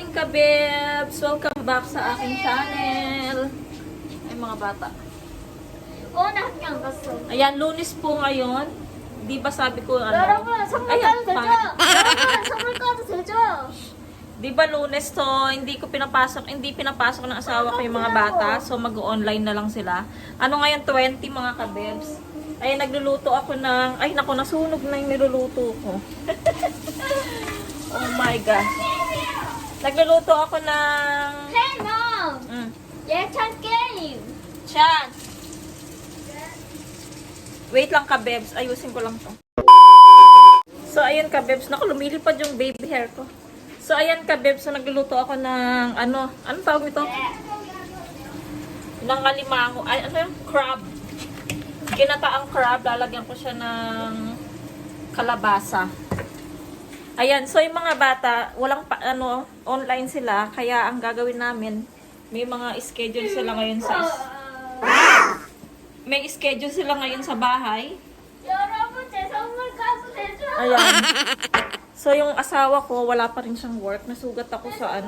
kabebs! Welcome back sa aking channel. Ay, mga bata. Oo, nakakang gusto. Ayan, Lunes po ngayon. Di ba sabi ko ano? 여러분, 선물 Ayan, 까도 되죠? pangit. 여러분, 선물 까도 되죠? Di ba Lunes to, hindi pinapasok ng asawa ko yung mga bata. So mag-online na lang sila. Ano ngayon, 20 mga kabebs. Ay, nagluluto ako ng, ay naku, nasunog na yung niluluto ko. Oh my gosh. Nagluluto ako ng, Hey, mom! 예찬 게임! Chan! Wait lang kabebs, ayusin ko lang to. So ayan kabebs, naku, lumilipad yung baby hair ko. So ayan kabebs, so nagluluto ako ng, anong tawag nito? Ng alimango, ay ano yung crab. Ginataang crab, lalagyan ko siya ng kalabasa. Ayan, so yung mga bata, walang online sila, kaya ang gagawin namin, may mga schedule sila ngayon sa bahay. 여러분, 제 선물 까도 되죠? Ayan. So yung asawa ko, wala pa rin siyang work. Nasugat ako sa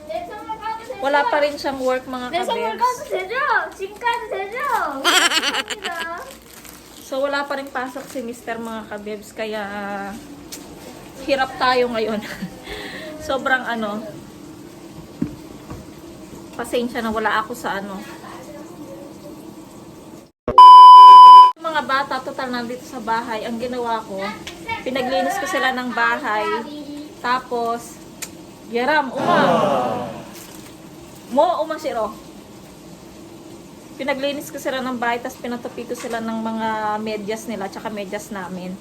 내 선물 까도 되죠? Wala pa rin siyang work mga 내 선물 까도 kabebs. 되죠? 지금 까도 되죠? 감사합니다. So wala pa rin pasok si Mr. mga kabebs, kaya hirap tayo ngayon. Sobrang pasensya na wala ako sa Mga bata, total nandito sa bahay. Ang ginawa ko, pinaglinis ko sila ng bahay. Tapos, Yaram, uma siro. Pinaglinis ko sila ng bahay, tapos pinatupi ko sila ng mga medyas nila, tsaka medyas namin.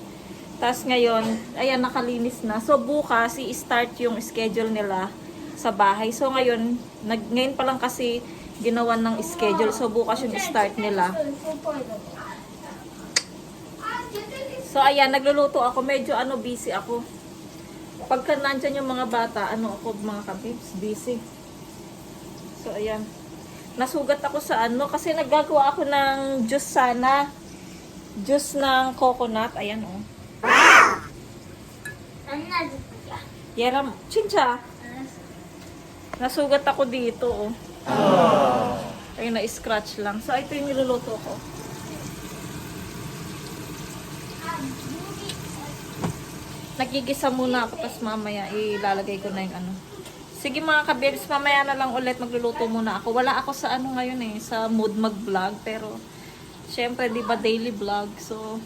Tapos ngayon, ayan, nakalinis na. So bukas, i-start yung schedule nila sa bahay. So ngayon pa lang kasi ginawan ng schedule. So bukas yung start nila. So ayan, nagluluto ako. Medyo busy ako. Pagka nandyan yung mga bata, mga kabibs, busy. So ayan. Nasugat ako sa kasi naggagawa ako ng juice sana. Juice ng coconut. Ayan, Yaram, chincha. Nasugat ako dito, Ayun, na-scratch lang. So, ito yung niluluto ko. Nagigisa muna ako, tapos mamaya ilalagay ko na yung Sige mga kabebs, mamaya na lang ulit magluluto muna ako. Wala ako sa ngayon sa mood mag-vlog. Pero, syempre, di ba daily vlog. So,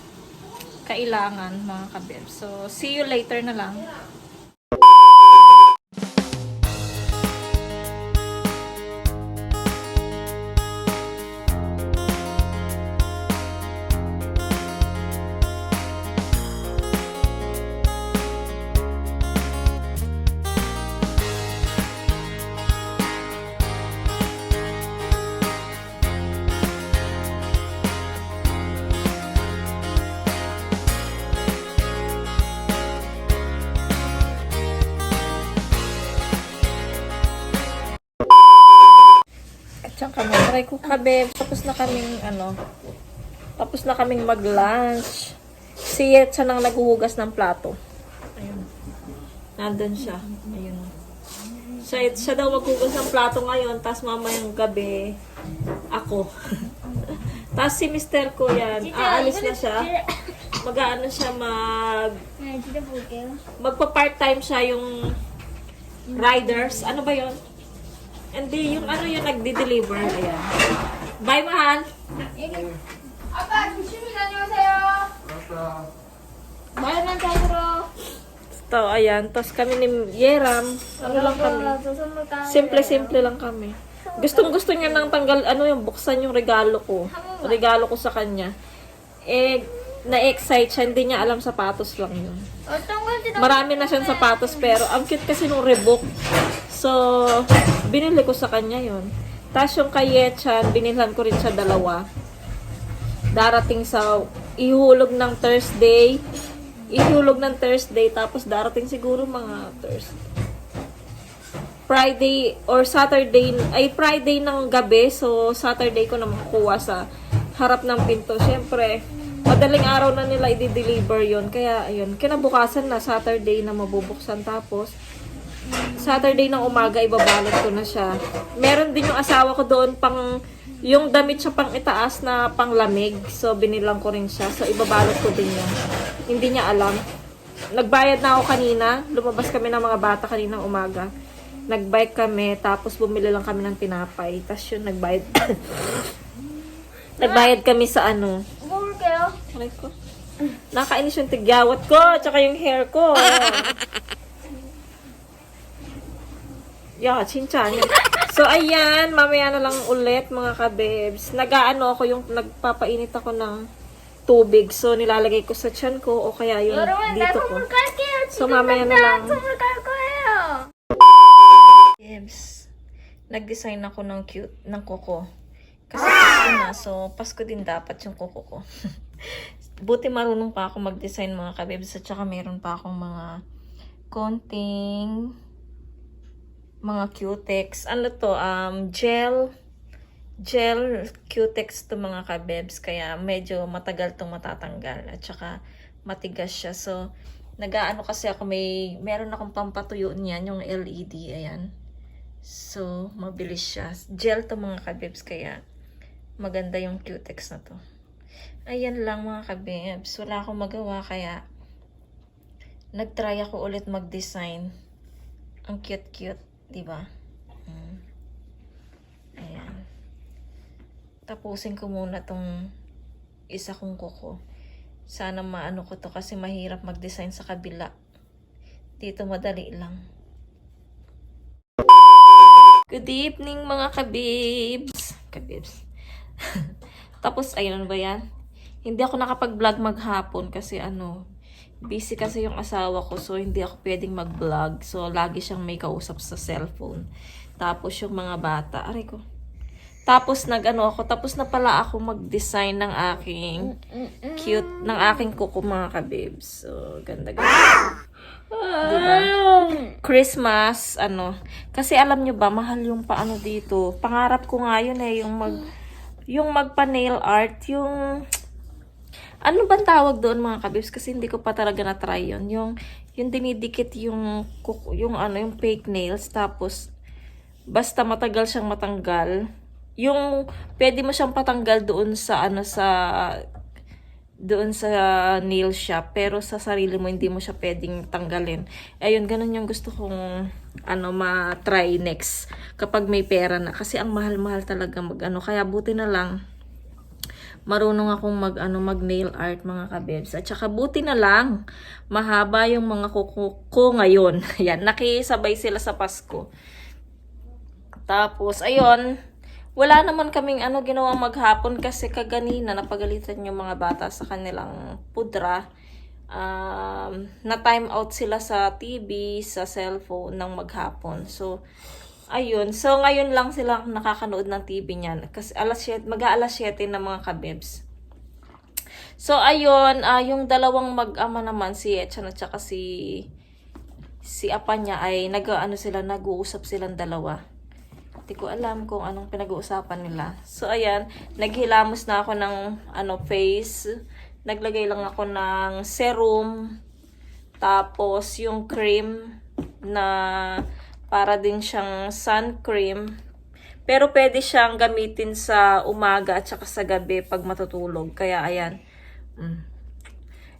kailangan mga kabebs. So, see you later na lang. Diyan kami. Try ko kabebs. Tapos na kaming mag-lunch. Si Yetsa nang naghuhugas ng plato. Ayun. Nandun siya. Ayun. Siya daw maghuhugas ng plato ngayon. Tapos mamayang gabi, ako. Tapos si Mr. ko yan, aalis na siya. Mag-aano siya magpa-part-time siya yung riders. Ano ba yun? Hindi, yung yung nagdi-deliver. Ayan. Bye, mahal. 아빠, 조심히 다녀오세요. 말만 잘 들어. So, ayan. Tapos kami ni Yeram. Lang kami. 저 선물 까도 Simple-simple lang kami. Gustong-gusto niya nang buksan yung regalo ko. Regalo ko sa kanya. Na-excite siya. Hindi niya alam sapatos lang yun. 어떤 건지 너무 Marami na siyang sapatos, pero ang cute kasi nung Reebok. So, binili ko sa kanya yun. Tapos yung kay Yetchan, binilhan ko rin siya 2. Darating sa ihulog ng Thursday. Tapos darating siguro mga Thursday. Friday or Saturday, Friday ng gabi. So, Saturday ko na makukuha sa harap ng pinto. Siyempre, madaling araw na nila i-deliver yon. Kaya, ayun, kinabukasan na Saturday na mabubuksan. Tapos, Saturday ng umaga, ibabalot ko na siya. Meron din yung asawa ko doon pang, yung damit siya pang itaas na pang lamig. So, binilang ko rin siya. So, ibabalot ko din yan. Hindi niya alam. Nagbayad na ako kanina. Lumabas kami ng mga bata kaninang umaga. Nagbike kami, tapos bumili lang kami ng tinapay. Tapos yun, nagbayad. Nagbayad kami sa ano. 먹을게요. Aray ko. Nakainis yung tigyawat ko, tsaka yung hair ko. Yeah, chinchan. So, ayan, mamaya na lang ulit, mga kabebs. Nag-aano ako, yung nagpapainit ako ng tubig. So, nilalagay ko sa tiyan ko, o kaya yung 여러분, 나 dito ko. 선물 갈게요. So, 지금 mamaya na 당장 lang. 선물 갈 거예요. Kabebs, nag-design ako ng cute, ng kuko. Kasi Pasko na, so Pasko din dapat yung kuko ko. Buti marunong pa ako mag-design, mga kabebs, at saka meron pa akong mga konting mga cutex. Ano to? Gel cutex to, mga kabebs. Kaya medyo matagal tong matatanggal. At saka matigas siya. So, nag-aano kasi ako, meron akong pampatuyo niyan, yung LED. Ayan. So, mabilis siya. Gel to, mga kabebs. Kaya maganda yung cutex na to. Ayan lang, mga kabebs. Wala akong magawa, kaya nag-try ako ulit mag-design. Ang cute-cute, di ba? Ayan. Tapusin ko muna tong isa kong kuko. Sana maano ko to, kasi mahirap mag-design sa kabila. Dito madali lang. Good evening, mga kabibs. Kabibs. Tapos, ayun, ano ba yan? Hindi ako nakapag-vlog maghapon kasi busy kasi yung asawa ko, so hindi ako pwedeng mag-vlog. So, lagi siyang may kausap sa cellphone. Tapos, yung mga bata, aray ko. Tapos, tapos na pala ako mag-design ng aking ng aking kuko, mga kabibs. So, ganda-ganda. Diba? Christmas, kasi alam nyo ba, mahal yung paano dito. Pangarap ko nga yun yung magpa-nail art, ano bang tawag doon, mga kabibs? Kasi hindi ko pa talaga na-try yun. Yung dinidikit yung fake nails, tapos basta matagal siyang matanggal. Yung pwede mo siyang patanggal doon sa nail shop, pero sa sarili mo hindi mo siya pwedeng tanggalin. Ayun, ganun yung gusto kong ma-try next kapag may pera na, kasi ang mahal-mahal talaga kaya buti na lang marunong akong mag nail art, mga kabebs. At saka buti na lang mahaba yung mga kuko ko ngayon. Yan, nakisabay sila sa Pasko. Tapos ayun, wala naman kaming ginawang maghapon kasi kaganina napagalitan yung mga bata sa kanilang pudra. Na time out sila sa TV, sa cellphone ng maghapon. So, ayun. So, ngayon lang sila nakakanood ng TV niyan. Kasi mag-aalas 7 na, mga kabebs. So, ayun. Yung dalawang mag-ama naman, si Etchan at saka si Apa niya, ay nag-uusap silang dalawa. Hindi ko alam kung anong pinag-uusapan nila. So, ayan. Naghilamos na ako ng face. Naglagay lang ako ng serum. Tapos, yung cream na para din siyang sun cream. Pero pwede siyang gamitin sa umaga at saka sa gabi pag matutulog. Kaya ayan.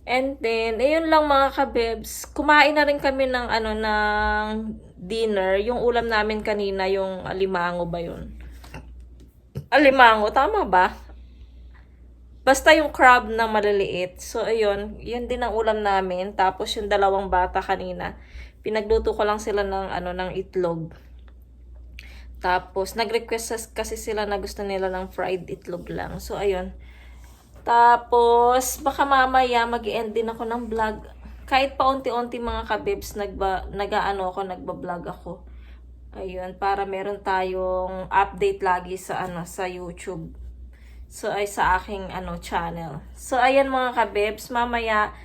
And then, ayun lang, mga kabebs. Kumain na rin kami ng ng dinner. Yung ulam namin kanina, yung alimango ba yun? Alimango, tama ba? Basta yung crab na maliliit. So, ayun. Yun din ang ulam namin. Tapos, yung dalawang bata kanina, pinagluto ko lang sila ng itlog. Tapos, nag-request kasi sila na gusto nila ng fried itlog lang. So, ayun. Tapos, baka mamaya mag-end din ako ng vlog. Kahit paunti-unti, mga kabibs, nagba-vlog ako. Ayun, para meron tayong update lagi sa YouTube. So, ay sa aking channel. So, ayan, mga kabibs, mamaya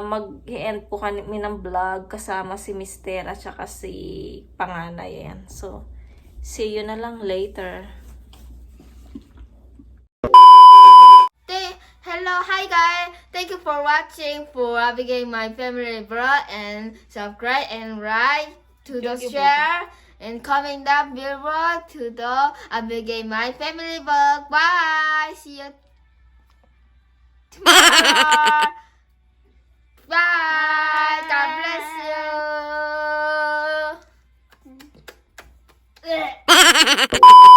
mag-end po kami ng vlog kasama si Mister at saka si Panganay. Ayan. So, see you na lang later. Hello, hi guys. Thank you for watching for Abigail, my family vlog, and subscribe and like to the Thank you, share and comment down below to the Abigail My Family Vlog. Bye. See you tomorrow. Bye. God bless you.